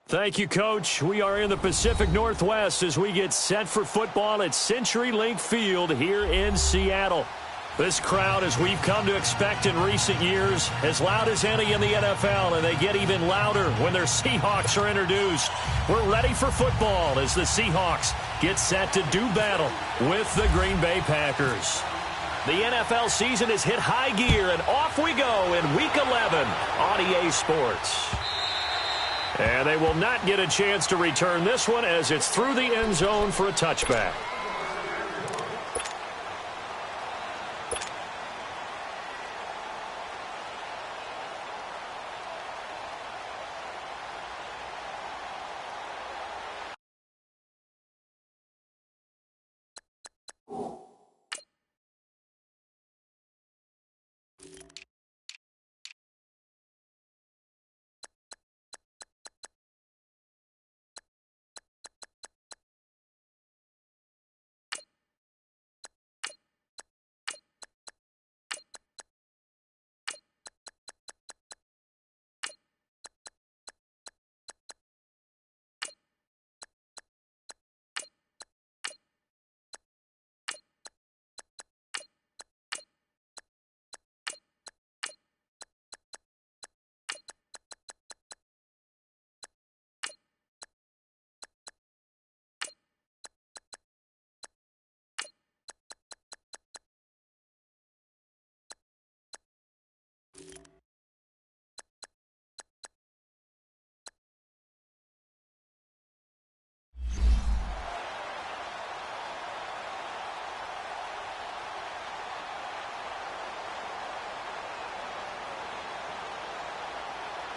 Thank you, Coach. We are in the Pacific Northwest as we get set for football at CenturyLink Field here in Seattle. This crowd, as we've come to expect in recent years, as loud as any in the NFL, and they get even louder when their Seahawks are introduced. We're ready for football as the Seahawks get set to do battle with the Green Bay Packers. The NFL season has hit high gear, and off we go in Week 11 on EA Sports. And they will not get a chance to return this one as it's through the end zone for a touchback.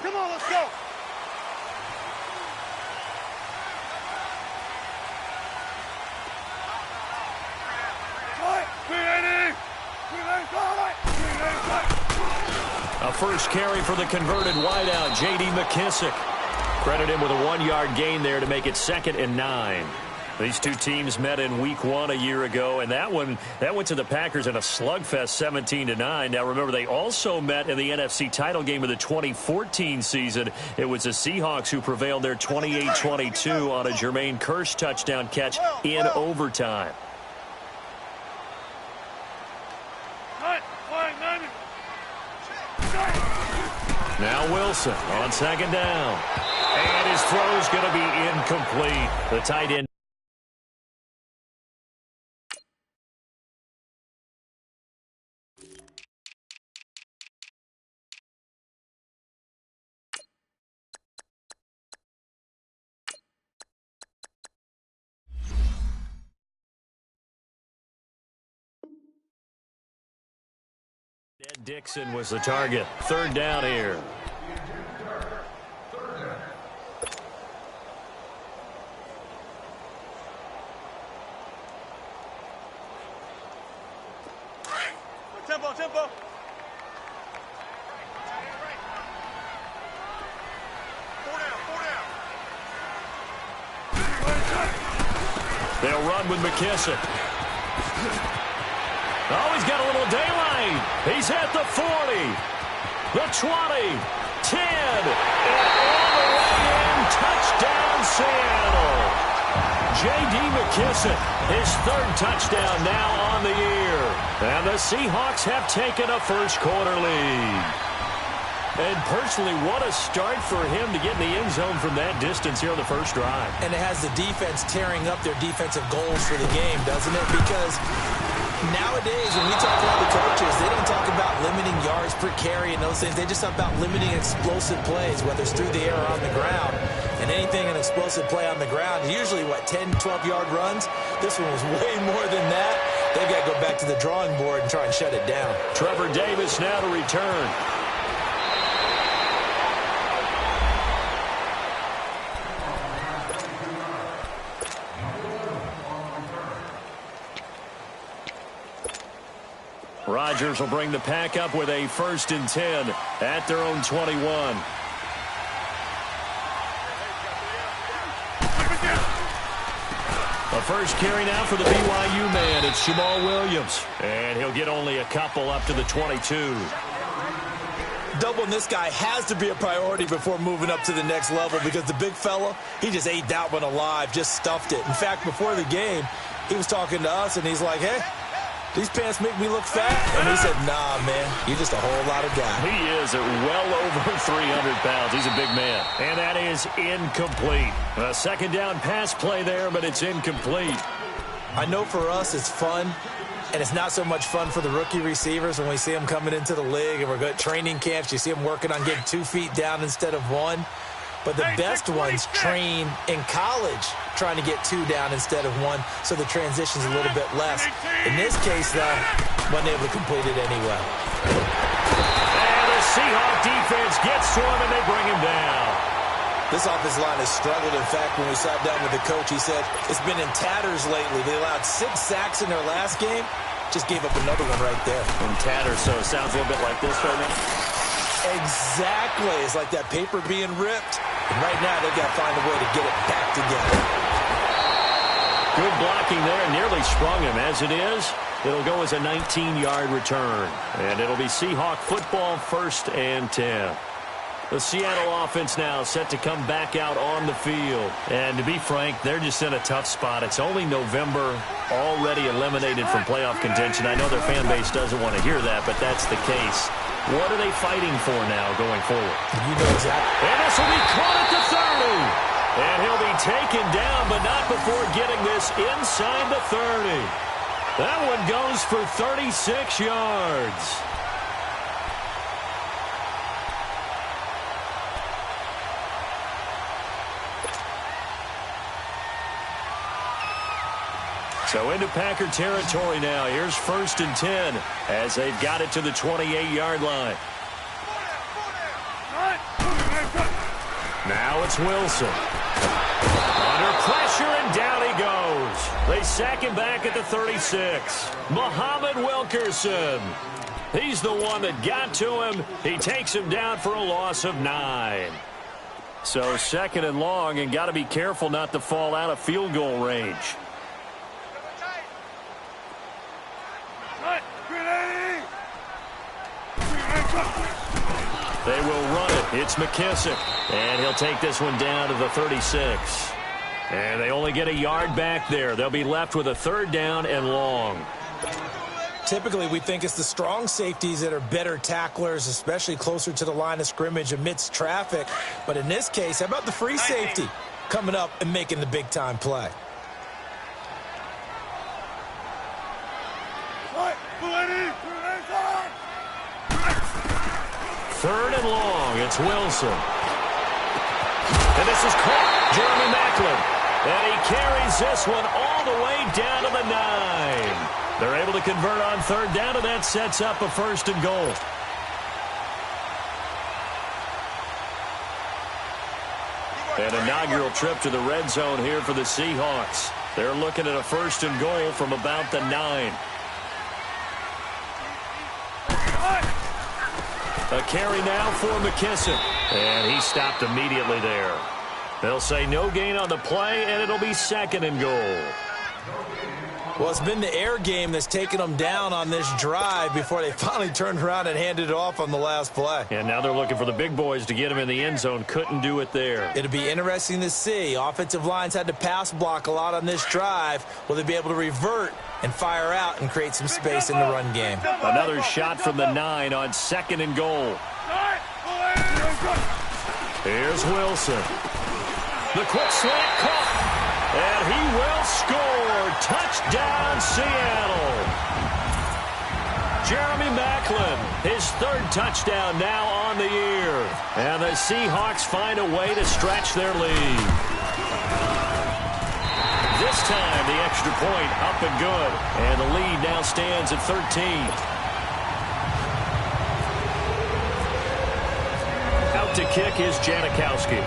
Come on, let's go. A first carry for the converted wideout, J.D. McKissick. Credit him with a 1-yard gain there to make it 2nd and 9. These two teams met in Week 1 a year ago, and that went to the Packers in a slugfest 17-9. Now, remember, they also met in the NFC title game of the 2014 season. It was the Seahawks who prevailed there 28-22 on a Jermaine Kearse touchdown catch in overtime. Now Wilson on 2nd down. And his throw is going to be incomplete. The tight end. Ed Dixon was the target. 3rd down here. Tempo. They'll run with McKissick. Oh, he's got a little daylight. He's at the 40, the 20, 10, and all the way in. Touchdown, Seattle. J.D. McKissick, his 3rd touchdown now on the year. And the Seahawks have taken a first-quarter lead. And personally, what a start for him to get in the end zone from that distance here on the first drive. And it has the defense tearing up their defensive goals for the game, doesn't it? Because nowadays, when we talk to all the coaches, they don't talk about limiting yards per carry and those things. They just talk about limiting explosive plays, whether it's through the air or on the ground. And anything an explosive play on the ground is usually, 10, 12-yard runs? This one was way more than that. They've got to go back to the drawing board and try and shut it down. Trevor Davis now to return. Rodgers will bring the pack up with a 1st and 10 at their own 21. A first carry now for the BYU man. It's Jamal Williams. And he'll get only a couple up to the 22. doubling this guy has to be a priority before moving up to the next level because the big fella, he just ate that one alive, just stuffed it. In fact, before the game, he was talking to us, and he's like, hey, these pants make me look fat. And he said, nah, man, you're just a whole lot of guy. He is at well over 300 pounds. He's a big man. And that is incomplete. A second down pass play there, but it's incomplete. I know for us it's fun, and it's not so much fun for the rookie receivers when we see them coming into the league and we're good training camps. You see them working on getting 2 feet down instead of 1. But the best ones train in college trying to get 2 down instead of 1, so the transition's a little bit less. In this case, though, wasn't able to complete it anyway. And the Seahawk defense gets to him, and they bring him down. This offensive line has struggled. In fact, when we sat down with the coach, he said it's been in tatters lately. They allowed 6 sacks in their last game. Just gave up another one right there. In tatters, so it sounds a little bit like this right now. Exactly. It's like that paper being ripped. And right now, they've got to find a way to get it back together. Good blocking there. Nearly sprung him. As it is, it'll go as a 19-yard return. And it'll be Seahawk football, 1st and 10. The Seattle offense now set to come back out on the field. And to be frank, they're just in a tough spot. It's only November, already eliminated from playoff contention. I know their fan base doesn't want to hear that, but that's the case. What are they fighting for now going forward? You know exactly. And this will be caught at the 30. And he'll be taken down, but not before getting this inside the 30. That one goes for 36 yards. So into Packer territory now. Here's 1st and 10 as they've got it to the 28-yard line. Now it's Wilson. Under pressure, and down he goes. They sack him back at the 36. Muhammad Wilkerson. He's the one that got to him. He takes him down for a loss of 9. So 2nd and long, and got to be careful not to fall out of field goal range. They will run it. It's McKissick. And he'll take this one down to the 36. And they only get a yard back there. They'll be left with a 3rd down and long. Typically, we think it's the strong safeties that are better tacklers, especially closer to the line of scrimmage amidst traffic. But in this case, how about the free safety coming up and making the big-time play? Third and long. It's Wilson. And this is caught. Jeremy Maclin. And he carries this one all the way down to the 9. They're able to convert on 3rd down, and that sets up a 1st and goal. An inaugural trip to the red zone here for the Seahawks. They're looking at a 1st and goal from about the 9. A carry now for McKissick. And he stopped immediately there. They'll say no gain on the play, and it'll be 2nd and goal. Well, it's been the air game that's taken them down on this drive before they finally turned around and handed it off on the last play. And now they're looking for the big boys to get him in the end zone. Couldn't do it there. It'll be interesting to see. Offensive lines had to pass block a lot on this drive. Will they be able to revert and fire out and create some space in the run game? Another shot from the 9 on 2nd and goal. Here's Wilson. The quick slant caught. And he will score. Touchdown, Seattle. Jeremy Maclin, his 3rd touchdown now on the year. And the Seahawks find a way to stretch their lead. This time, the extra point up and good. And the lead now stands at 13. Out to kick is Janikowski.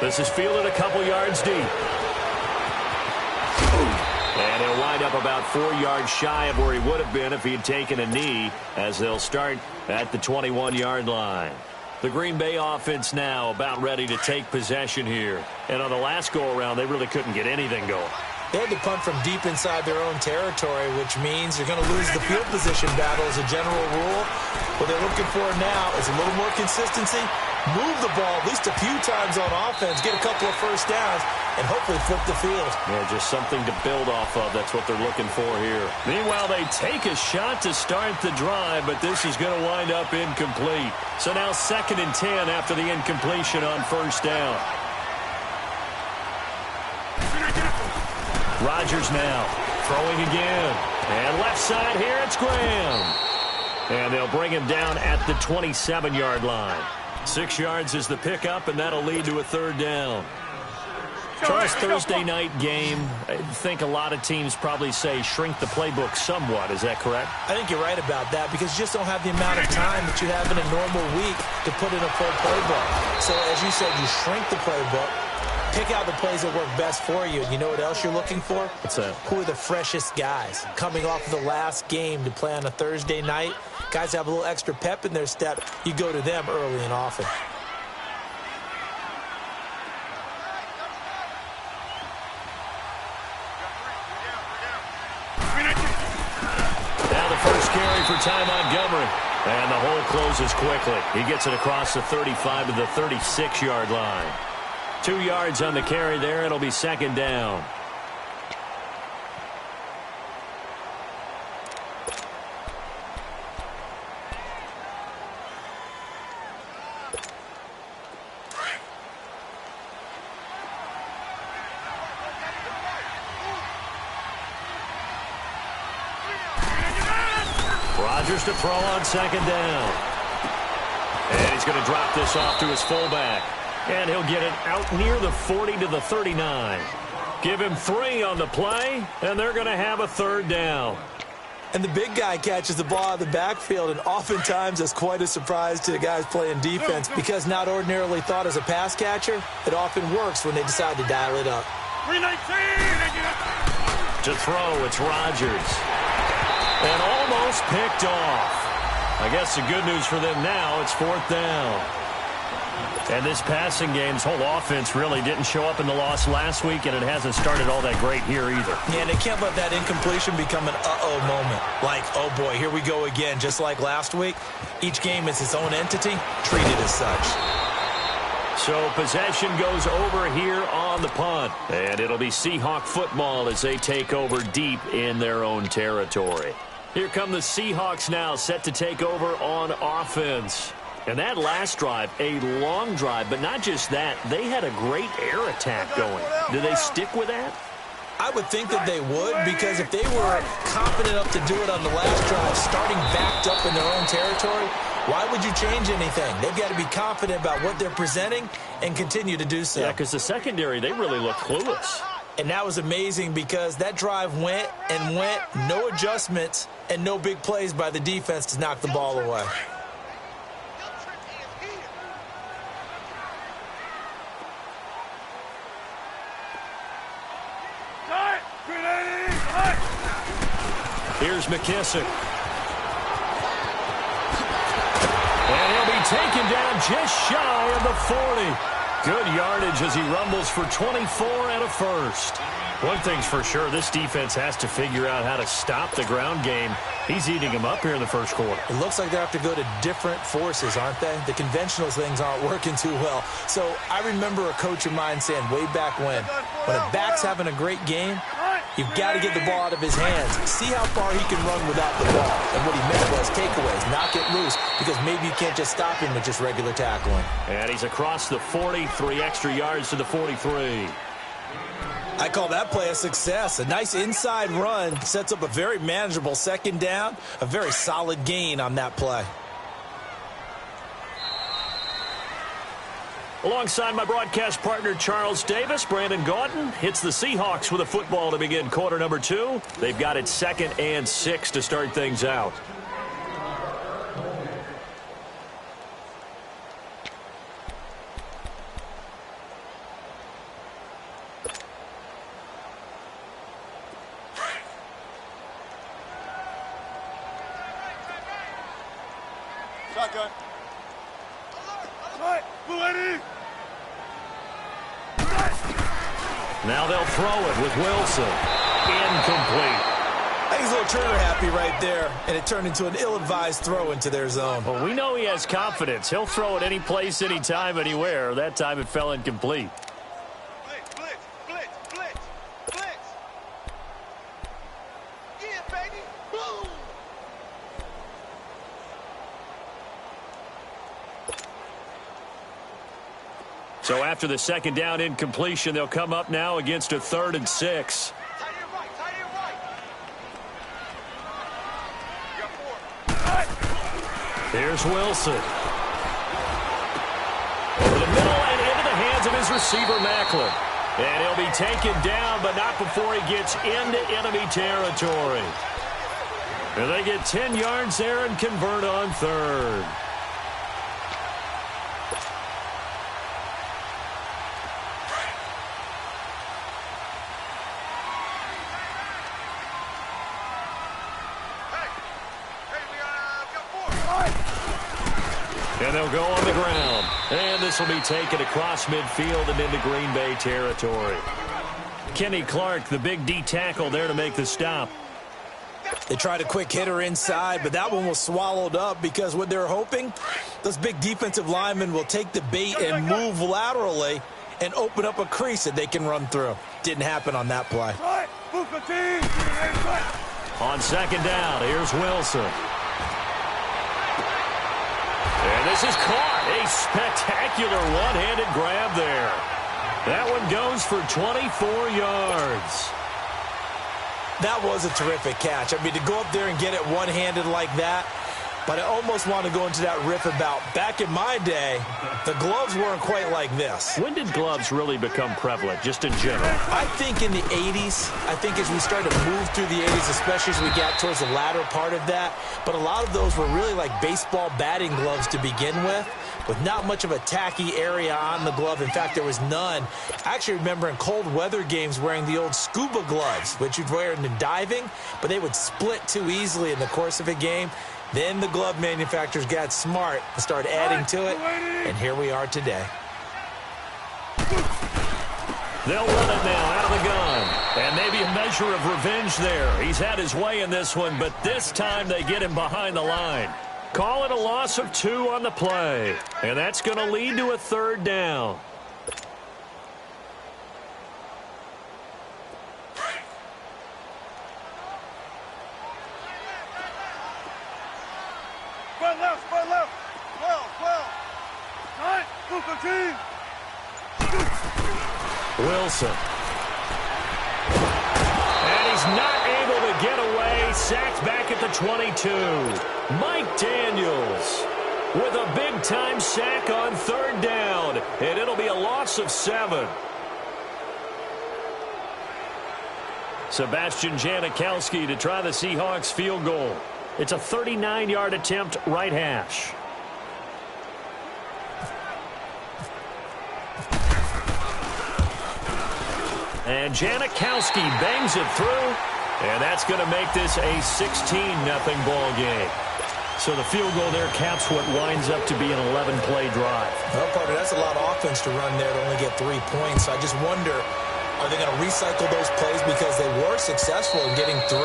This is fielded a couple yards deep. And he'll wind up about 4 yards shy of where he would have been if he had taken a knee, as they'll start at the 21-yard line. The Green Bay offense now about ready to take possession here. And on the last go-around, they really couldn't get anything going. They had to punt from deep inside their own territory, which means you're going to lose the field position battle as a general rule. What they're looking for now is a little more consistency, move the ball at least a few times on offense, get a couple of first downs, and hopefully flip the field. Yeah, just something to build off of. That's what they're looking for here. Meanwhile, they take a shot to start the drive, but this is going to wind up incomplete. So now 2nd and 10 after the incompletion on first down. Rodgers now throwing again. And left side here, it's Graham. And they'll bring him down at the 27-yard line. 6 yards is the pickup, and that'll lead to a 3rd down. Charles, Thursday night game, I think a lot of teams probably say shrink the playbook somewhat. Is that correct? I think you're right about that because you just don't have the amount of time that you have in a normal week to put in a full playbook. So, as you said, you shrink the playbook, pick out the plays that work best for you. And you know what else you're looking for? What's that? Who are the freshest guys? Coming off of the last game to play on a Thursday night, guys have a little extra pep in their step. You go to them early and often. Now the first carry for Ty Montgomery. And the hole closes quickly. He gets it across the 35 to the 36-yard line. 2 yards on the carry there. It'll be 2nd down. Rodgers to throw on 2nd down. And he's going to drop this off to his fullback. And he'll get it out near the 40 to the 39. Give him 3 on the play, and they're going to have a 3rd down. And the big guy catches the ball out of the backfield, and oftentimes that's quite a surprise to the guys playing defense because not ordinarily thought as a pass catcher, it often works when they decide to dial it up. 319! To throw, it's Rodgers. And almost picked off. I guess the good news for them now, it's 4th down. And this passing game's whole offense really didn't show up in the loss last week, and it hasn't started all that great here either. Yeah, and they can't let that incompletion become an uh-oh moment. Like, oh boy, here we go again, just like last week. Each game is its own entity, treated as such. So possession goes over here on the punt. And it'll be Seahawk football as they take over deep in their own territory. Here come the Seahawks now, set to take over on offense. And that last drive, a long drive, but not just that. They had a great air attack going. Do they stick with that? I would think that they would, because if they were confident enough to do it on the last drive, starting backed up in their own territory, why would you change anything? They've got to be confident about what they're presenting and continue to do so. Yeah, because the secondary, they really look clueless. And that was amazing because that drive went and went, no adjustments, and no big plays by the defense to knock the ball away. Here's McKissick. And he'll be taken down just shy of the 40. Good yardage as he rumbles for 24 and a first. One thing's for sure, this defense has to figure out how to stop the ground game. He's eating them up here in the first quarter. It looks like they have to go to different forces, aren't they? The conventional things aren't working too well. So I remember a coach of mine saying way back when a back's having a great game, you've got to get the ball out of his hands. See how far he can run without the ball. And what he meant was takeaways, knock it loose, because maybe you can't just stop him with just regular tackling. And he's across the 40, 3 extra yards to the 43. I call that play a success. A nice inside run sets up a very manageable 2nd down, a very solid gain on that play. Alongside my broadcast partner, Charles Davis, Brandon Gaudin hits the Seahawks with a football to begin quarter number 2. They've got it 2nd and 6 to start things out. Shotgun. Right, 280. Now they'll throw it with Wilson. Incomplete. I think he's a little Turner happy right there, and it turned into an ill-advised throw into their zone. Well, we know he has confidence. He'll throw it any place, anytime, anywhere. That time it fell incomplete. Blitz, blitz, blitz, blitz, blitz. Yeah, baby. Boom. So after the second down incompletion, they'll come up now against a 3rd and 6. Tight end right, tight end right. You got 4. Here's Wilson. Over the middle and into the hands of his receiver, Macklin. And he'll be taken down, but not before he gets into enemy territory. And they get 10 yards there and convert on 3rd. And they'll go on the ground. And this will be taken across midfield and into Green Bay territory. Kenny Clark, the big D tackle there to make the stop. They tried a quick hitter inside, but that one was swallowed up because what they're hoping, those big defensive linemen will take the bait and move laterally and open up a crease that they can run through. Didn't happen on that play. On second down, here's Wilson. And this is caught. A spectacular one-handed grab there. That one goes for 24 yards. That was a terrific catch. I mean, to go up there and get it one-handed like that, but I almost want to go into that riff about back in my day, the gloves weren't quite like this. When did gloves really become prevalent, just in general? I think in the 80s. I think as we started to move through the 80s, especially as we got towards the latter part of that. But a lot of those were really like baseball batting gloves to begin with not much of a tacky area on the glove. In fact, there was none. I actually remember in cold weather games wearing the old scuba gloves, which you'd wear in the diving, but they would split too easily in the course of a game. Then the glove manufacturers got smart and started adding to it, and here we are today. They'll run it now out of the gun, and maybe a measure of revenge there. He's had his way in this one, but this time they get him behind the line. Call it a loss of 2 on the play, and that's going to lead to a 3rd down. Spread left. 12. Tight, Booker T. Wilson. And he's not able to get away. Sacked back at the 22. Mike Daniels with a big-time sack on 3rd down. And it'll be a loss of 7. Sebastian Janikowski to try the Seahawks field goal. It's a 39-yard attempt, right hash. And Janikowski bangs it through, and that's going to make this a 16-0 ball game. So the field goal there caps what winds up to be an 11-play drive. Well, partner, that's a lot of offense to run there to only get 3 points. So I just wonder, are they going to recycle those plays because they were successful in getting 3?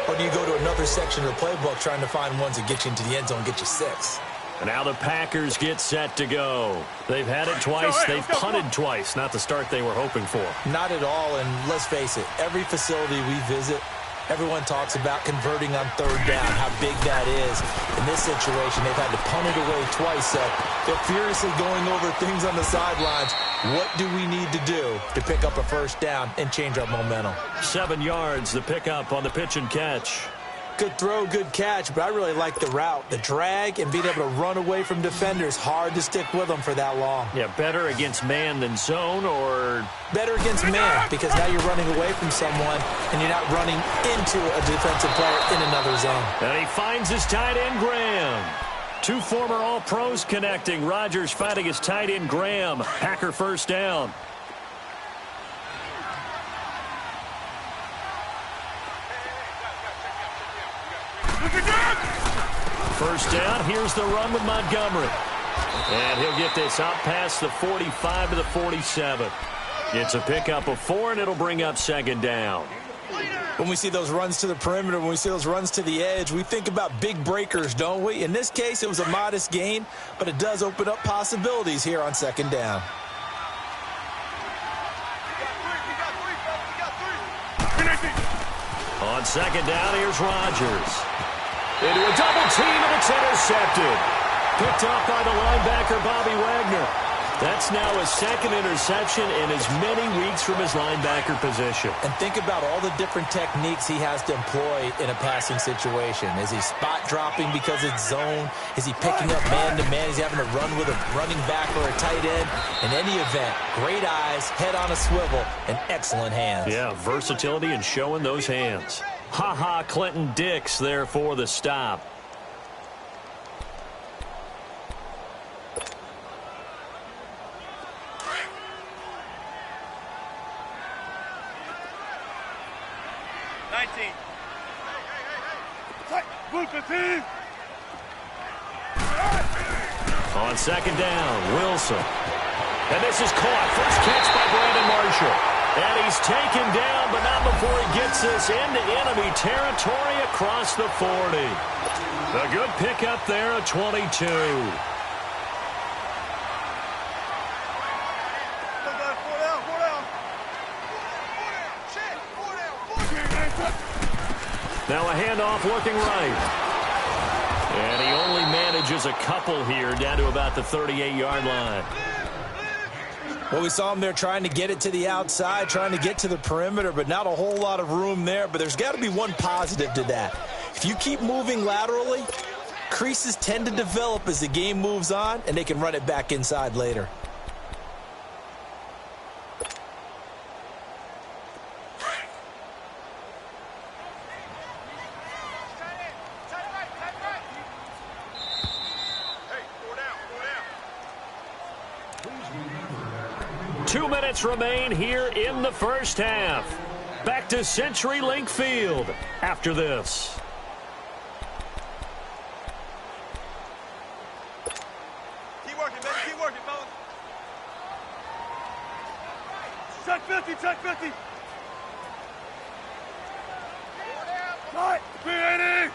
Or do you go to another section of the playbook trying to find ones that get you into the end zone and get you 6? And now the Packers get set to go. They've had it twice. They've punted twice. Not the start they were hoping for. Not at all, and let's face it, every facility we visit, everyone talks about converting on 3rd down, how big that is. In this situation, they've had to punt it away twice, so they're furiously going over things on the sidelines. What do we need to do to pick up a 1st down and change our momentum? 7 yards, the pickup on the pitch and catch. Good throw, good catch, but I really like the route. The drag and being able to run away from defenders, hard to stick with them for that long. Yeah, better against man than zone, or? Better against man, because now you're running away from someone and you're not running into a defensive player in another zone. And he finds his tight end, Graham. 2 former All-Pros connecting. Rodgers fighting his tight end, Graham. Packer 1st down. First down, here's the run with Montgomery. And he'll get this out past the 45 to the 47. It's a pickup of 4, and it'll bring up second down. When we see those runs to the perimeter, when we see those runs to the edge, we think about big breakers, don't we? In this case, it was a modest gain, but it does open up possibilities here on second down. On second down, here's Rodgers. Into a double team, and it's intercepted. Picked off by the linebacker, Bobby Wagner. That's now his second interception in as many weeks from his linebacker position. And think about all the different techniques he has to employ in a passing situation. Is he spot dropping because it's zone? Is he picking up man-to-man? Is he having to run with a running back or a tight end? In any event, great eyes, head on a swivel, and excellent hands. Yeah, versatility and showing those hands. Ha-ha, Clinton Dix there for the stop. On second down, Wilson. And this is caught. First catch by Brandon Marshall. And he's taken down, but not before he gets this into enemy territory across the 40. A good pickup there at 22. Now a handoff looking right. And he only manages a couple here down to about the 38-yard line. Well, we saw him there trying to get it to the outside, trying to get to the perimeter, but not a whole lot of room there. But there's got to be one positive to that. If you keep moving laterally, creases tend to develop as the game moves on, and they can run it back inside later. Remain here in the first half. Back to CenturyLink Field after this. Keep working, baby. Keep working, fellas. Check 50, check 50. Cut. 380.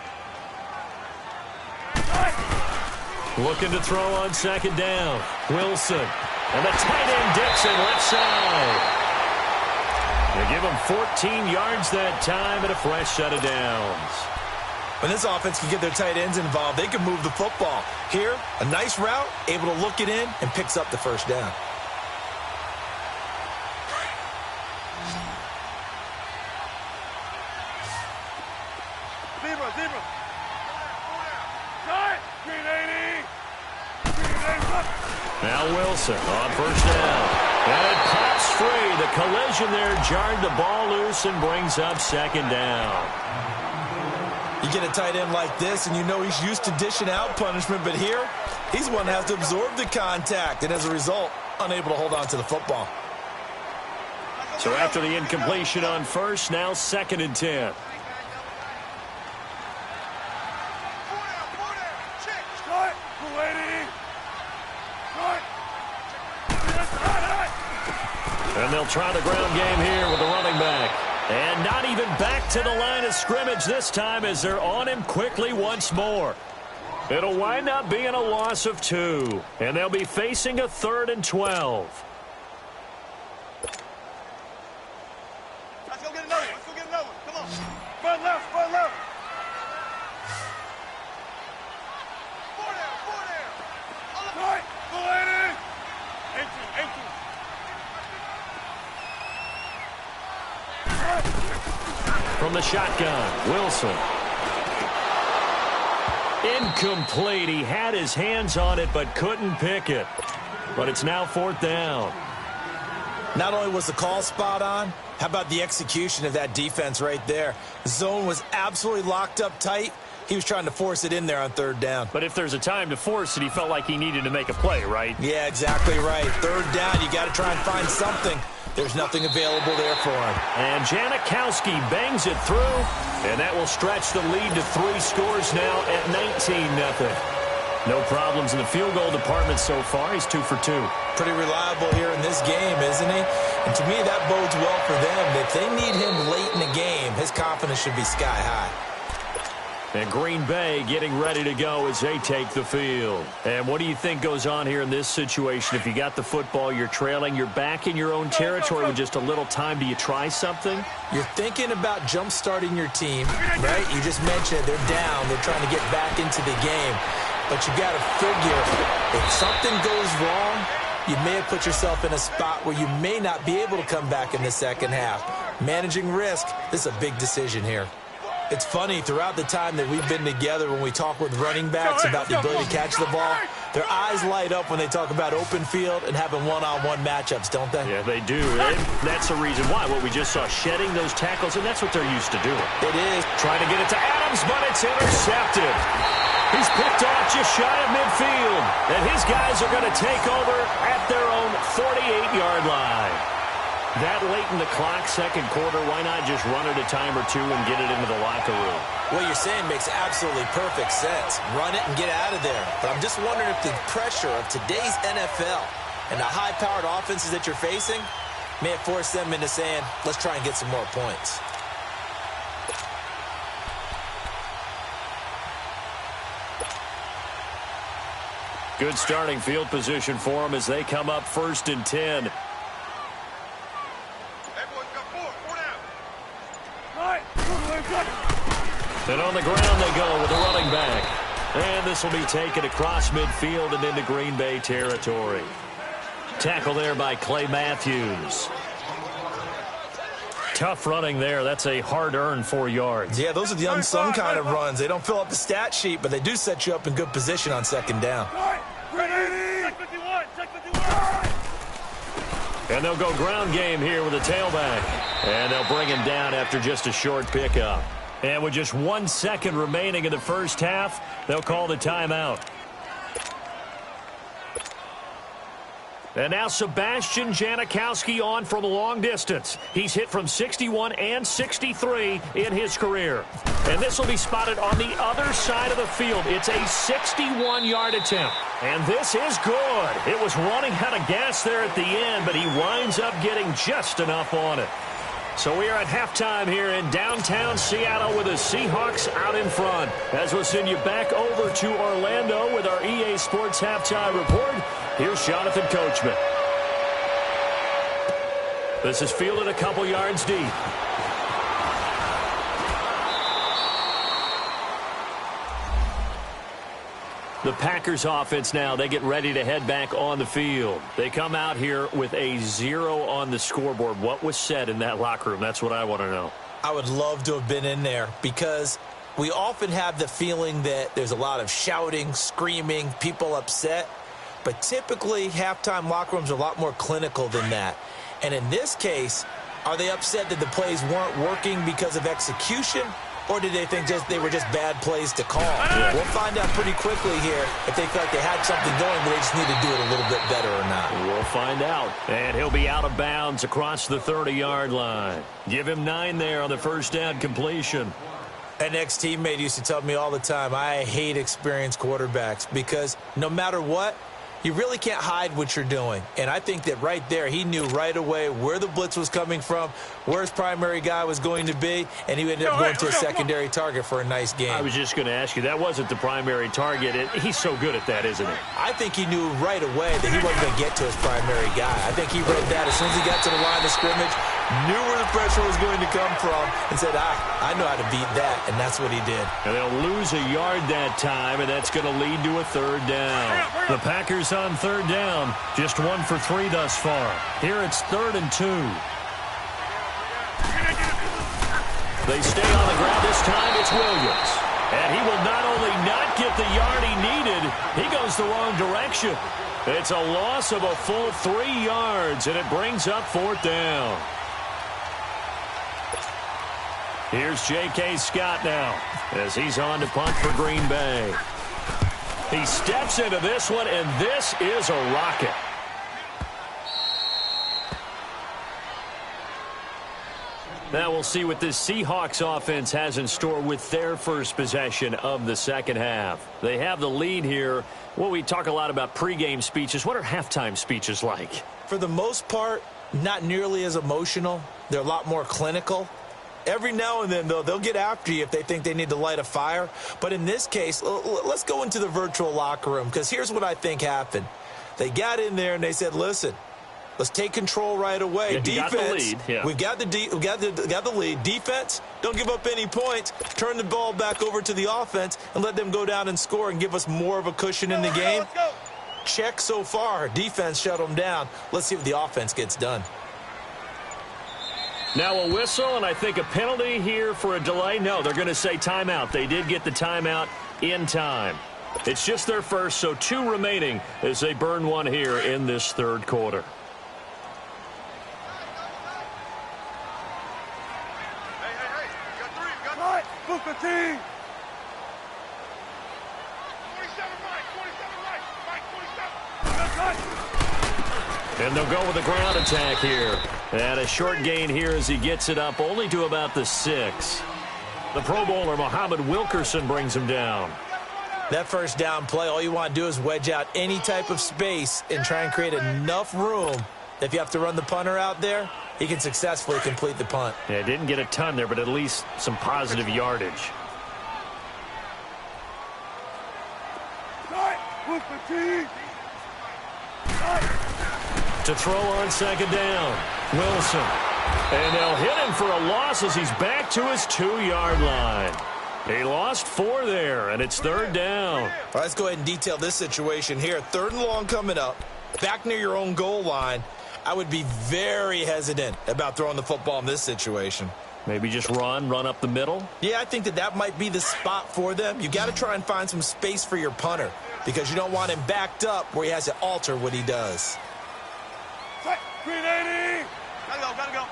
Looking to throw on second down. Wilson. And the tight end Dixon left side. They give him 14 yards that time and a fresh set of downs. When this offense can get their tight ends involved, they can move the football. Here, a nice route, able to look it in, and picks up the first down. Zebra. Now Wilson on first down. And it pops free. The collision there jarred the ball loose and brings up second down. You get a tight end like this, and you know he's used to dishing out punishment, but here, he's the one that has to absorb the contact, and as a result, unable to hold on to the football. So after the incompletion on first, now second and 10. And they'll try the ground game here with the running back. And not even back to the line of scrimmage this time as they're on him quickly once more. It'll wind up being a loss of 2. And they'll be facing a 3rd and 12. Let's go get another one. Let's go get another one. Come on. Front left, front left. 4 down. Right. Go ahead. 18. From the shotgun, Wilson. Incomplete. He had his hands on it but couldn't pick it. But it's now 4th down. Not only was the call spot on, how about the execution of that defense right there? The zone was absolutely locked up tight. He was trying to force it in there on 3rd down. But if there's a time to force it, he felt like he needed to make a play, right? Yeah, exactly right. 3rd down, you got to try and find something. There's nothing available there for him. And Janikowski bangs it through, and that will stretch the lead to 3 scores now at 19-0. No problems in the field goal department so far. He's 2 for 2. Pretty reliable here in this game, isn't he? And to me, that bodes well for them. If they need him late in the game, his confidence should be sky high. And Green Bay getting ready to go as they take the field. And what do you think goes on here in this situation? If you got the football, you're trailing, you're back in your own territory with just a little time. Do you try something? You're thinking about jump-starting your team, right? You just mentioned they're down. They're trying to get back into the game. But you got to figure, if something goes wrong, you may have put yourself in a spot where you may not be able to come back in the second half. Managing risk, this is a big decision here. It's funny, throughout the time that we've been together, when we talk with running backs about the ability to catch the ball, their eyes light up when they talk about open field and having one-on-one matchups, don't they? Yeah, they do. And that's the reason why. What we just saw, shedding those tackles, and that's what they're used to doing. It is. Trying to get it to Adams, but it's intercepted. He's picked off just shy of midfield. And his guys are going to take over at their own 48-yard line. That late in the clock, second quarter, why not just run it a time or two and get it into the locker room? What you're saying makes absolutely perfect sense. Run it and get out of there. But I'm just wondering if the pressure of today's NFL and the high-powered offenses that you're facing may have forced them into saying, let's try and get some more points. Good starting field position for them as they come up 1st and 10. And on the ground they go with a running back. And this will be taken across midfield and into Green Bay territory. Tackle there by Clay Matthews. Tough running there. That's a hard-earned 4 yards. Yeah, those are the unsung kind of runs. They don't fill up the stat sheet, but they do set you up in good position on second down. And they'll go ground game here with a tailback. And they'll bring him down after just a short pickup. And with just 1 second remaining in the first half, they'll call the timeout. And now Sebastian Janikowski on from a long distance. He's hit from 61 and 63 in his career. And this will be spotted on the other side of the field. It's a 61-yard attempt. And this is good. It was running out of gas there at the end, but he winds up getting just enough on it. So we are at halftime here in downtown Seattle with the Seahawks out in front. As we'll send you back over to Orlando with our EA Sports Halftime Report, here's Jonathan Coachman. This is fielded a couple yards deep. The Packers offense now, they get ready to head back on the field. They come out here with a 0 on the scoreboard. What was said in that locker room? That's what I want to know. I would love to have been in there because we often have the feeling that there's a lot of shouting, screaming, people upset. But typically, halftime locker rooms are a lot more clinical than that. And in this case, are they upset that the plays weren't working because of execution? Or did they think they were just bad plays to call? Yeah. We'll find out pretty quickly here if they feel like they had something going, but they just need to do it a little bit better or not. We'll find out. And he'll be out of bounds across the 30-yard line. Give him 9 there on the first down completion. An ex-teammate used to tell me all the time, I hate experienced quarterbacks because no matter what, you really can't hide what you're doing. And I think that right there, he knew right away where the blitz was coming from, where his primary guy was going to be, and he ended up going to a secondary target for a nice game. I was just going to ask you, that wasn't the primary target. He's so good at that, isn't he? I think he knew right away that he wasn't going to get to his primary guy. I think he read that as soon as he got to the line of scrimmage, knew where the pressure was going to come from, and said, I know how to beat that, and that's what he did. And they'll lose a yard that time, and that's going to lead to a third down. The Packers on third down, just 1 for 3 thus far. Here it's 3rd and 2. They stay on the ground. This time it's Williams. And he will not only not get the yard he needed, he goes the wrong direction. It's a loss of a full 3 yards, and it brings up 4th down. Here's J.K. Scott now as he's on to punt for Green Bay. He steps into this one, and this is a rocket. Now we'll see what this Seahawks offense has in store with their first possession of the second half. They have the lead here. Well, we talk a lot about pregame speeches. What are halftime speeches like? For the most part, not nearly as emotional. They're a lot more clinical. Every now and then, though, they'll get after you if they think they need to light a fire. But in this case, let's go into the virtual locker room, because here's what I think happened. They got in there and they said, listen, let's take control right away. Yeah, defense, got the lead. Yeah. we've got the lead. Defense, don't give up any points. Turn the ball back over to the offense and let them go down and score and give us more of a cushion in the game. Let's go. Check so far. Defense shut them down. Let's see what the offense gets done. Now a whistle, and I think a penalty here for a delay. No, they're going to say timeout. They did get the timeout in time. It's just their first, so 2 remaining as they burn one here in this third quarter. Hey. You got 3. You got 9. Move the team. 27 right. Mike, 27. And they'll go with a ground attack here. And a short gain here as he gets it up only to about the 6. The Pro Bowler, Muhammad Wilkerson, brings him down. That first down play, all you want to do is wedge out any type of space and try and create enough room. If you have to run the punter out there, he can successfully complete the punt. Yeah, didn't get a ton there, but at least some positive yardage. Move the team. To throw on second down, Wilson. And they'll hit him for a loss as he's back to his 2-yard line. He lost 4 there, and it's third down. All right, let's go ahead and detail this situation here. 3rd and long coming up, back near your own goal line. I would be very hesitant about throwing the football in this situation. Maybe just run up the middle. Yeah, I think that might be the spot for them. You got to try and find some space for your punter because you don't want him backed up where he has to alter what he does. 380. Gotta go.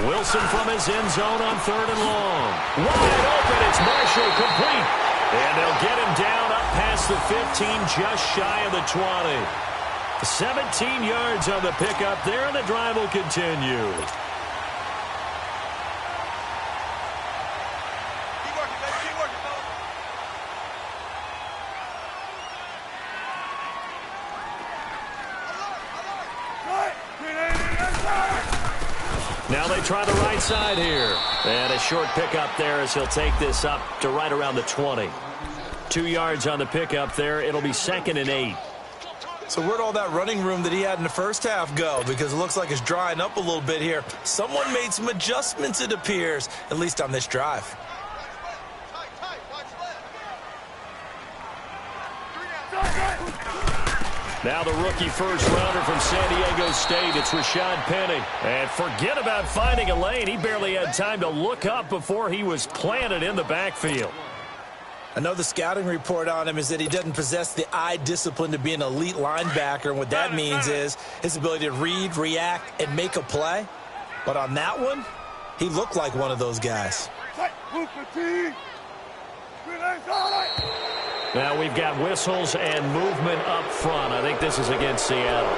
Wilson from his end zone on 3rd and long. Wide open, it's Marshall complete. And they'll get him down up past the 15, just shy of the 20. 17 yards on the pickup there, and the drive will continue. Keep working, baby. Keep working, fellas. Now they try the right side here. And a short pickup there as he'll take this up to right around the 20. 2 yards on the pickup there. It'll be 2nd and 8. So where'd all that running room that he had in the first half go? Because it looks like it's drying up a little bit here. Someone made some adjustments, it appears, at least on this drive. Now the rookie first-rounder from San Diego State, it's Rashad Penny. And forget about finding a lane. He barely had time to look up before he was planted in the backfield. I know the scouting report on him is that he doesn't possess the eye discipline to be an elite linebacker. And what that means is his ability to read, react, and make a play. But on that one, he looked like one of those guys. Now we've got whistles and movement up front. I think this is against Seattle.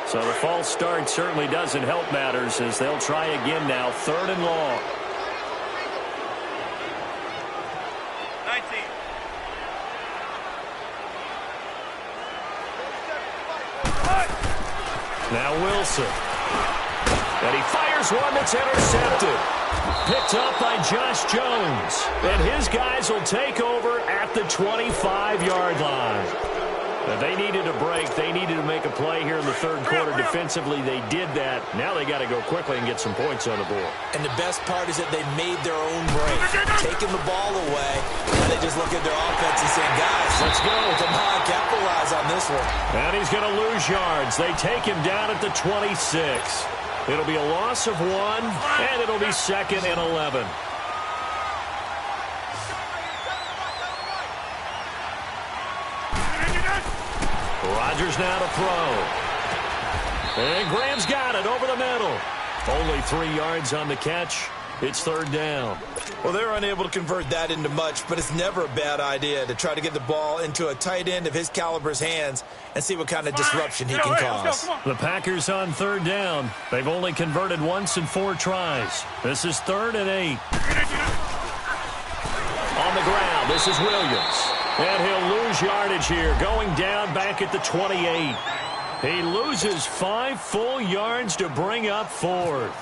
So the false start certainly doesn't help matters as they'll try again now. 3rd and long. 19. Now Wilson. And he fires one that's intercepted. Picked up by Josh Jones. And his guys will take over at the 25-yard line. They needed a break. They needed to make a play here in the third quarter. Defensively, they did that. Now they got to go quickly and get some points on the board. And the best part is that they made their own break, taking the ball away. Now they just look at their offense and say, guys, let's go. Come on, capitalize on this one. And he's going to lose yards. They take him down at the 26. It'll be a loss of 1, and it'll be 2nd and 11. Rodgers now to throw. And Graham's got it over the middle. Only 3 yards on the catch. It's third down. Well, they're unable to convert that into much, but it's never a bad idea to try to get the ball into a tight end of his caliber's hands and see what kind of disruption he can cause. The Packers on third down. They've only converted once in 4 tries. This is 3rd and 8. On the ground, this is Williams. And he'll lose yardage here, going down back at the 28. He loses 5 full yards to bring up 4th.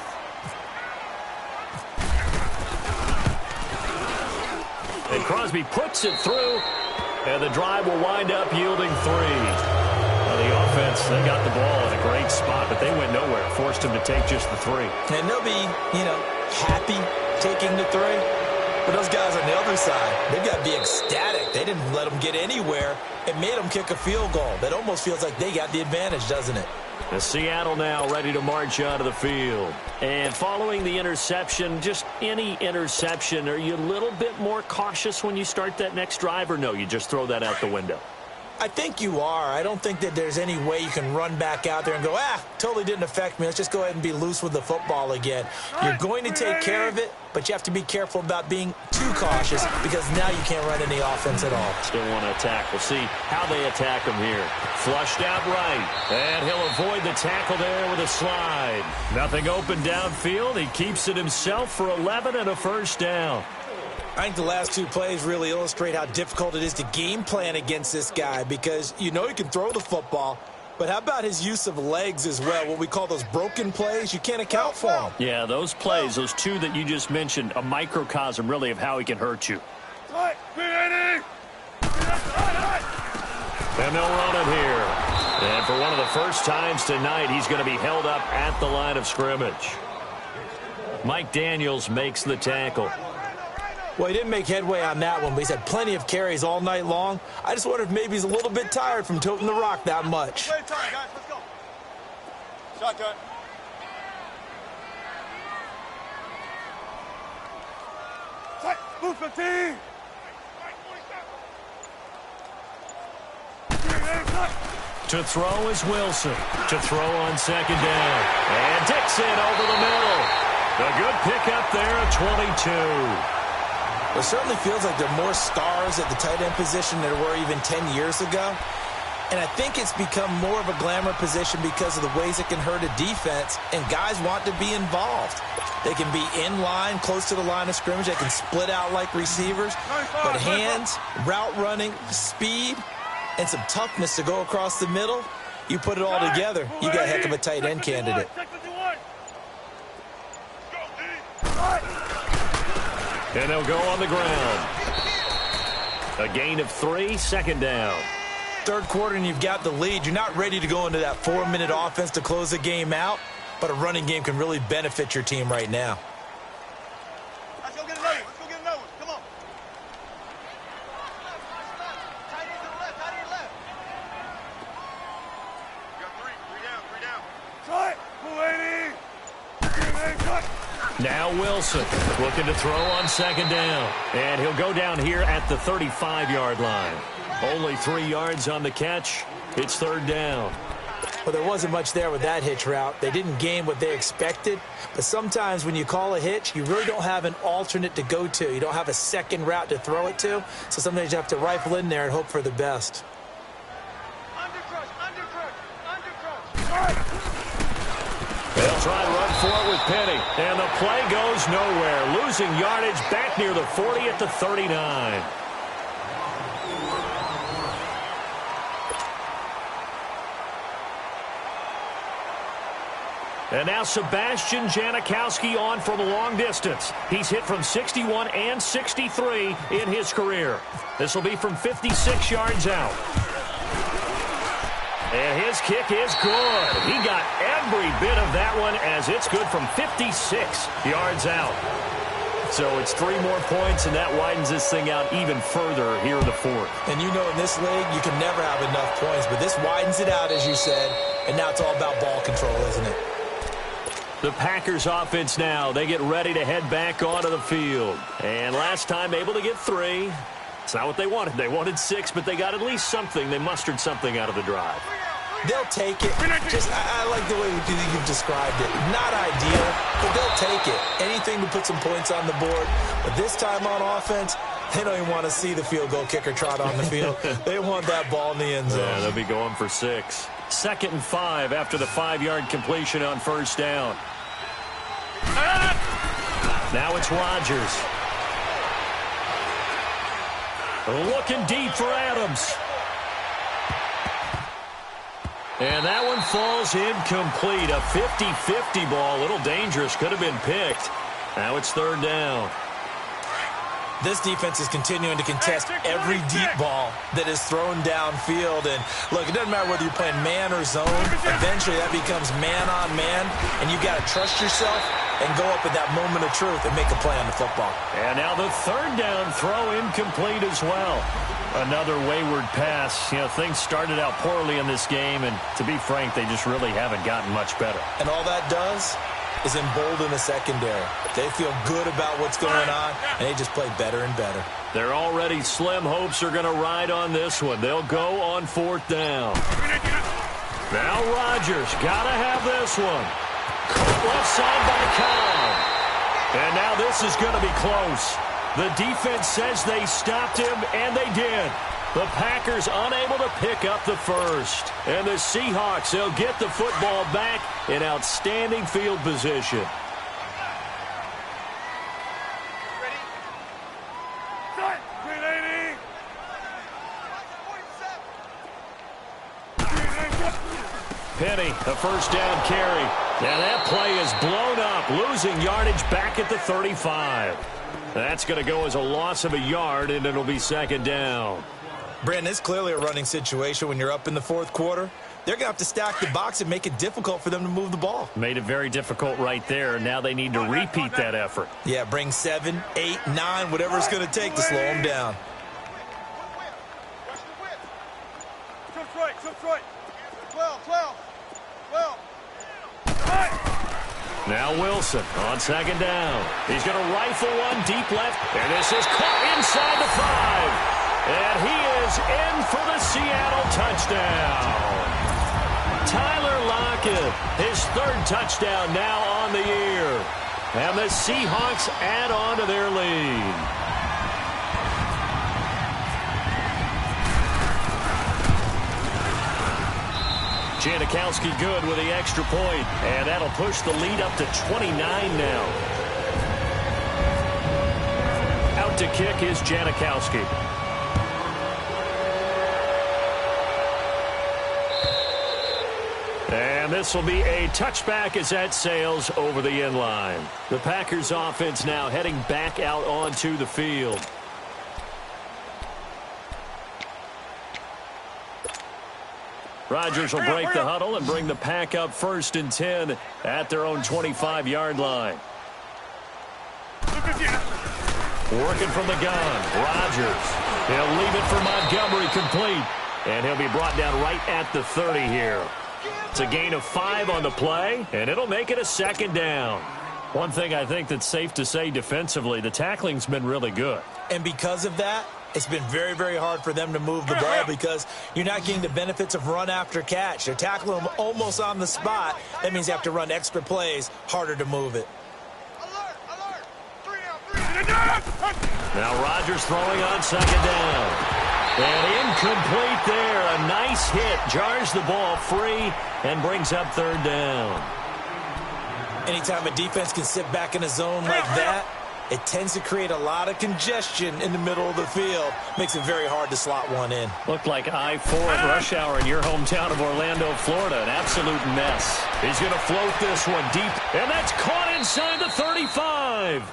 And Crosby puts it through, and the drive will wind up yielding 3. Well, the offense, they got the ball in a great spot, but they went nowhere, forced him to take just the 3. And they'll be, happy taking the 3. But those guys on the other side, they've got to be ecstatic. They didn't let them get anywhere. It made them kick a field goal. That almost feels like they got the advantage, doesn't it? The Seattle now ready to march onto the field. And following the interception, just any interception, are you a little bit more cautious when you start that next drive, or no, you just throw that out the window? I think you are. I don't think that there's any way you can run back out there and go, totally didn't affect me. Let's just go ahead and be loose with the football again. You're going to take care of it, but you have to be careful about being too cautious because now you can't run any offense at all. Still want to attack. We'll see how they attack him here. Flushed out right, and he'll avoid the tackle there with a slide. Nothing open downfield. He keeps it himself for 11 and a first down. I think the last 2 plays really illustrate how difficult it is to game plan against this guy because he can throw the football, but how about his use of legs as well? What we call those broken plays, you can't account for them. Yeah, those plays, those 2 that you just mentioned, a microcosm really of how he can hurt you. And they'll run it here. And for one of the first times tonight, he's going to be held up at the line of scrimmage. Mike Daniels makes the tackle. Well, he didn't make headway on that one, but he's had plenty of carries all night long. I just wonder if maybe he's a little bit tired from toting the rock that much. Play time, guys. Let's go. Shotgun. Tight. Move 15. To throw is Wilson. To throw on second down. And Dixon over the middle. A good pickup there at 22. It certainly feels like there are more stars at the tight end position than there were even 10 years ago. And I think it's become more of a glamour position because of the ways it can hurt a defense, and guys want to be involved. They can be in line, close to the line of scrimmage. They can split out like receivers. But hands, route running, speed, and some toughness to go across the middle, you put it all together, you got a heck of a tight end candidate. And they'll go on the ground. A gain of 3, second down. Third quarter and you've got the lead. You're not ready to go into that 4-minute offense to close the game out, but a running game can really benefit your team right now. Let's go get another one. Let's go get another one. Come on. Tight end to the left. Tight end left. You got 3. 3 down. 3 down. Tight. 280. Now Wilson looking to throw on second down. And he'll go down here at the 35-yard line. Only 3 yards on the catch. It's third down. Well, there wasn't much there with that hitch route. They didn't gain what they expected. But sometimes when you call a hitch, you really don't have an alternate to go to. You don't have a second route to throw it to. So sometimes you have to rifle in there and hope for the best. They'll try to run for it with Penny. And the play goes nowhere. Losing yardage back near the 40 at the 39. And now Sebastian Janikowski on from a long distance. He's hit from 61 and 63 in his career. This will be from 56 yards out. And his kick is good. He got every bit of that one as it's good from 56 yards out. So it's 3 more points, and that widens this thing out even further here in the fourth. And you know in this league, you can never have enough points, but this widens it out, as you said, and now it's all about ball control, isn't it? The Packers offense now, they get ready to head back onto the field. And last time able to get 3. It's not what they wanted. They wanted 6, but they got at least something. They mustered something out of the drive. They'll take it. I like the way you've described it. Not ideal, but they'll take it. Anything to put some points on the board. But this time on offense, they don't even want to see the field goal kicker trot on the field. They want that ball in the end zone. Yeah, they'll be going for 6. 2nd and 5 after the 5-yard completion on 1st down. Now it's Rodgers. Looking deep for Adams. And that one falls incomplete. A 50-50 ball. A little dangerous. Could have been picked. Now it's 3rd down. This defense is continuing to contest every deep ball that is thrown downfield. And, look, it doesn't matter whether you're playing man or zone. Eventually, that becomes man-on-man, and you've got to trust yourself and go up at that moment of truth and make a play on the football. And now the 3rd down throw incomplete as well. Another wayward pass. You know, things started out poorly in this game, and to be frank, they just really haven't gotten much better. And all that does is embolden the secondary. They feel good about what's going on, and they just play better and better. Their already slim hopes are going to ride on this one. They'll go on 4th down. Now Rodgers got to have this one. Caught left side by Cobb. And now this is going to be close. The defense says they stopped him, and they did. The Packers unable to pick up the first. And the Seahawks, they'll get the football back in outstanding field position. Ready? Start! 380! Penny, a 1st down carry. Now that play is blown up, losing yardage back at the 35. That's going to go as a loss of a yard, and it'll be 2nd down. Brandon, it's clearly a running situation when you're up in the 4th quarter. They're going to have to stack the box and make it difficult for them to move the ball. Made it very difficult right there. Now they need to repeat that effort. Yeah, bring 7, 8, 9, whatever it's going to take to slow them down. Jump right. 12. Now Wilson on 2nd down. He's going to rifle one deep left. And this is caught inside the 5. And he is in for the Seattle touchdown. Tyler Lockett, his 3rd touchdown now on the year. And the Seahawks add on to their lead. Janikowski good with the extra point, and that'll push the lead up to 29 now. Out to kick is Janikowski. And this will be a touchback as that sails over the end line. The Packers offense now heading back out onto the field. Rodgers will break the huddle and bring the pack up 1st and 10 at their own 25-yard line. Working from the gun, Rodgers. He'll leave it for Montgomery complete. And he'll be brought down right at the 30 here. It's a gain of 5 on the play, and it'll make it a 2nd down. One thing I think that's safe to say defensively, the tackling's been really good. And because of that, it's been very, very hard for them to move the ball because you're not getting the benefits of run after catch. They're tackling them almost on the spot. That means you have to run extra plays, harder to move it. Alert! 3 down! Now Rodgers throwing on 2nd down. And incomplete there. A nice hit. Jars the ball free and brings up 3rd down. Anytime a defense can sit back in a zone like that, it tends to create a lot of congestion in the middle of the field. Makes it very hard to slot one in. Looked like I-4 at rush hour in your hometown of Orlando, Florida. An absolute mess. He's going to float this one deep. And that's caught inside the 35.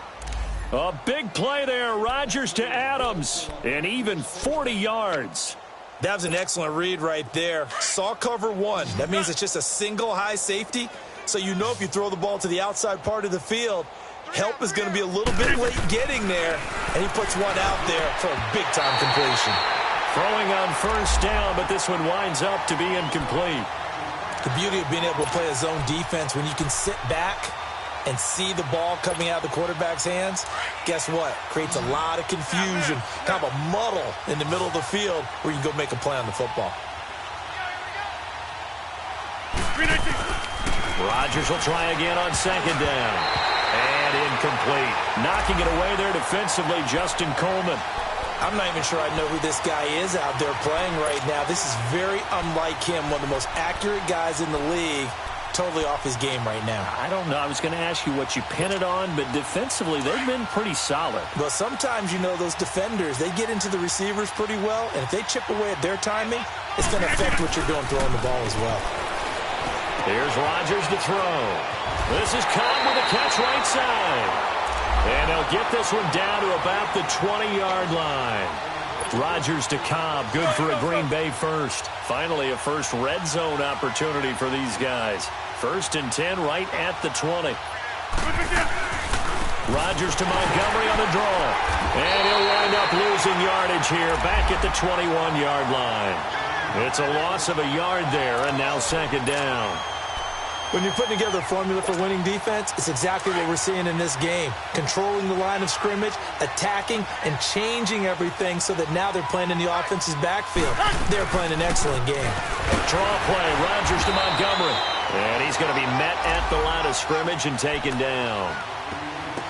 A big play there. Rodgers to Adams. And even 40 yards. That was an excellent read right there. Saw cover 1. That means it's just a single high safety. So you know if you throw the ball to the outside part of the field, help is going to be a little bit late getting there. And he puts one out there for a big-time completion. Throwing on 1st down, but this one winds up to be incomplete. The beauty of being able to play a zone defense, when you can sit back and see the ball coming out of the quarterback's hands, guess what? Creates a lot of confusion, kind of a muddle in the middle of the field where you can go make a play on the football. Rodgers will try again on second down. And incomplete. Knocking it away there defensively, Justin Coleman. I'm not even sure I know who this guy is out there playing right now. This is very unlike him, one of the most accurate guys in the league. Totally off his game right now. I don't know. I was going to ask you what you pin it on, but defensively, they've been pretty solid. Well, sometimes, you know, those defenders, they get into the receivers pretty well, and if they chip away at their timing, it's going to affect what you're doing throwing the ball as well. Here's Rodgers to throw. This is Cobb with a catch right side. And he'll get this one down to about the 20-yard line. Rodgers to Cobb, good for a Green Bay first. Finally, a first red zone opportunity for these guys. 1st and 10 right at the 20. Rodgers to Montgomery on the draw. And he'll wind up losing yardage here back at the 21-yard line. It's a loss of a yard there, and now second down. When you're putting together a formula for winning defense, it's exactly what we're seeing in this game. Controlling the line of scrimmage, attacking, and changing everything so that now they're playing in the offense's backfield. They're playing an excellent game. Draw play, Rodgers to Montgomery. And he's going to be met at the line of scrimmage and taken down.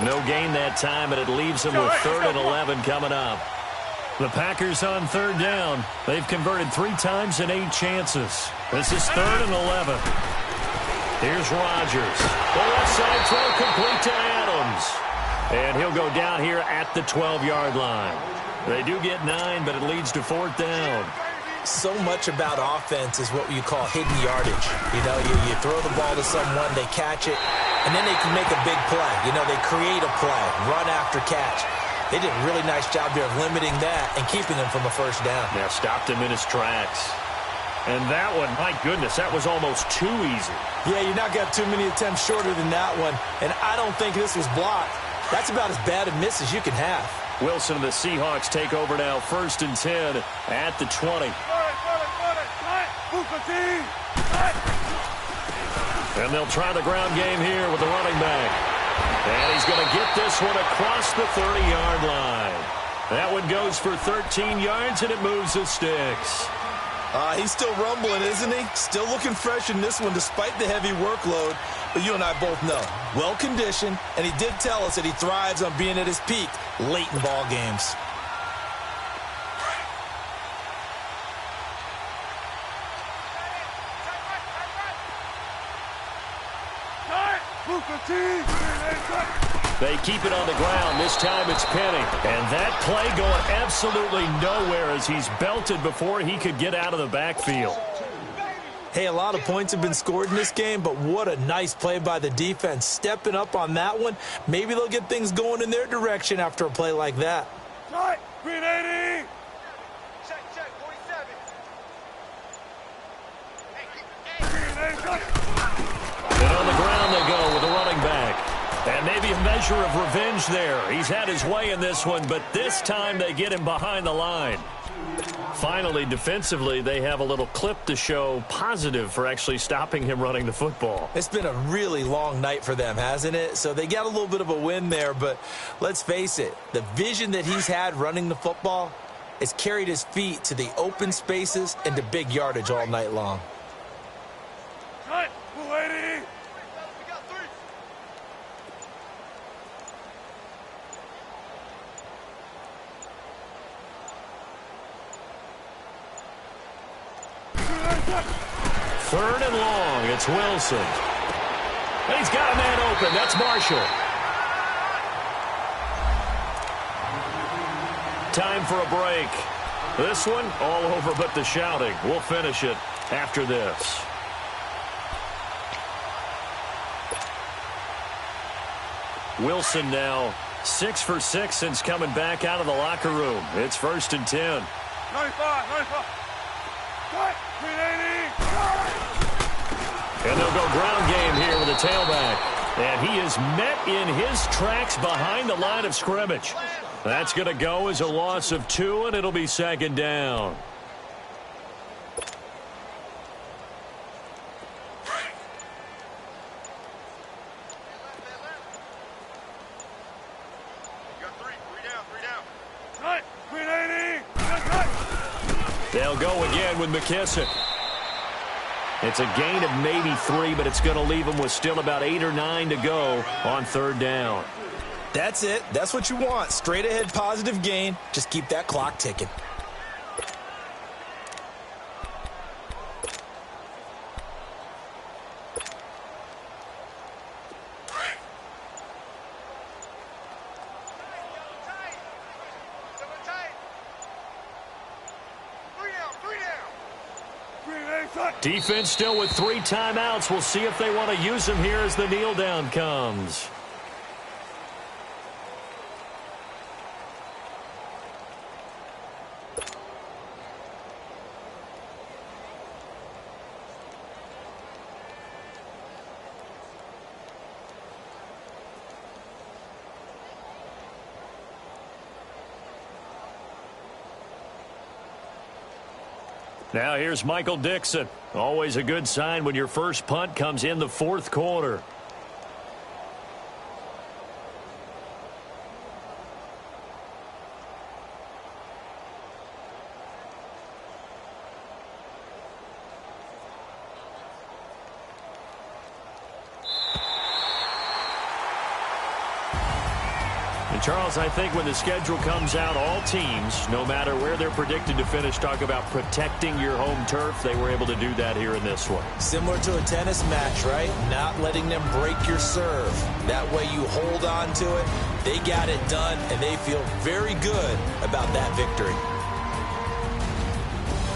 No gain that time, and it leaves him with 3rd and 11 coming up. The Packers on 3rd down. They've converted 3 times in 8 chances. This is 3rd and 11. Here's Rodgers. The left side throw complete to Adams. And he'll go down here at the 12-yard line. They do get 9, but it leads to 4th down. So much about offense is what you call hidden yardage. You know, you throw the ball to someone, they catch it, and then they can make a big play. You know, they create a play, run after catch. They did a really nice job here of limiting that and keeping him from a first down. Now stopped him in his tracks. And that one, my goodness, that was almost too easy. Yeah, you're not got too many attempts shorter than that one, and I don't think this was blocked. That's about as bad a miss as you can have. Wilson and the Seahawks take over now, 1st and 10 at the 20. And they'll try the ground game here with the running back. And he's going to get this one across the 30-yard line. That one goes for 13 yards, and it moves the sticks. He's still rumbling, isn't he? Still looking fresh in this one despite the heavy workload. But you and I both know, well-conditioned, and he did tell us that he thrives on being at his peak late in ball games. They keep it on the ground. This time it's Penny. And that play going absolutely nowhere as he's belted before he could get out of the backfield. Hey, a lot of points have been scored in this game, but what a nice play by the defense. Stepping up on that one. Maybe they'll get things going in their direction after a play like that. Green 80! Check, 47. And on the ground they go with the running back. And maybe a measure of revenge there. He's had his way in this one, but this time they get him behind the line. Finally, defensively, they have a little clip to show positive for actually stopping him running the football. It's been a really long night for them, hasn't it? So they got a little bit of a win there, but let's face it, the vision that he's had running the football has carried his feet to the open spaces and to big yardage all night long. Cut! 280! Third and long. It's Wilson. And he's got a man open. That's Marshall. Time for a break. This one all over but the shouting. We'll finish it after this. Wilson now 6 for 6 since coming back out of the locker room. It's 1st and 10. 95. Cut! 380! And they'll go ground game here with a tailback. And he is met in his tracks behind the line of scrimmage. That's going to go as a loss of 2, and it'll be second down. They'll go again with McKissick. It's a gain of maybe 3, but it's going to leave them with still about 8 or 9 to go on third down. That's it. That's what you want. Straight ahead positive gain. Just keep that clock ticking. Defense still with 3 timeouts. We'll see if they want to use them here as the kneel down comes. Now here's Michael Dixon. Always a good sign when your first punt comes in the fourth quarter. And Charles, I think when the schedule comes out, all teams, no matter where they're predicted to finish, talk about protecting your home turf. They were able to do that here in this one. Similar to a tennis match, right? Not letting them break your serve. That way you hold on to it. They got it done, and they feel very good about that victory.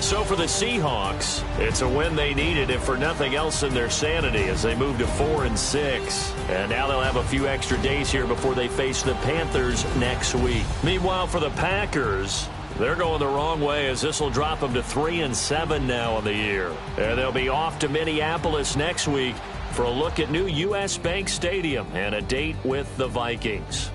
So for the Seahawks, it's a win they needed, if for nothing else in their sanity, as they move to 4-6. And now they'll have a few extra days here before they face the Panthers next week. Meanwhile, for the Packers, they're going the wrong way, as this will drop them to 3-7 now on the year. And they'll be off to Minneapolis next week for a look at new U.S. Bank Stadium and a date with the Vikings.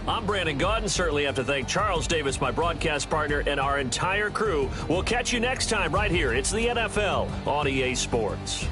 I'm Brandon Gaudin. Certainly have to thank Charles Davis, my broadcast partner, and our entire crew. We'll catch you next time right here. It's the NFL on EA Sports.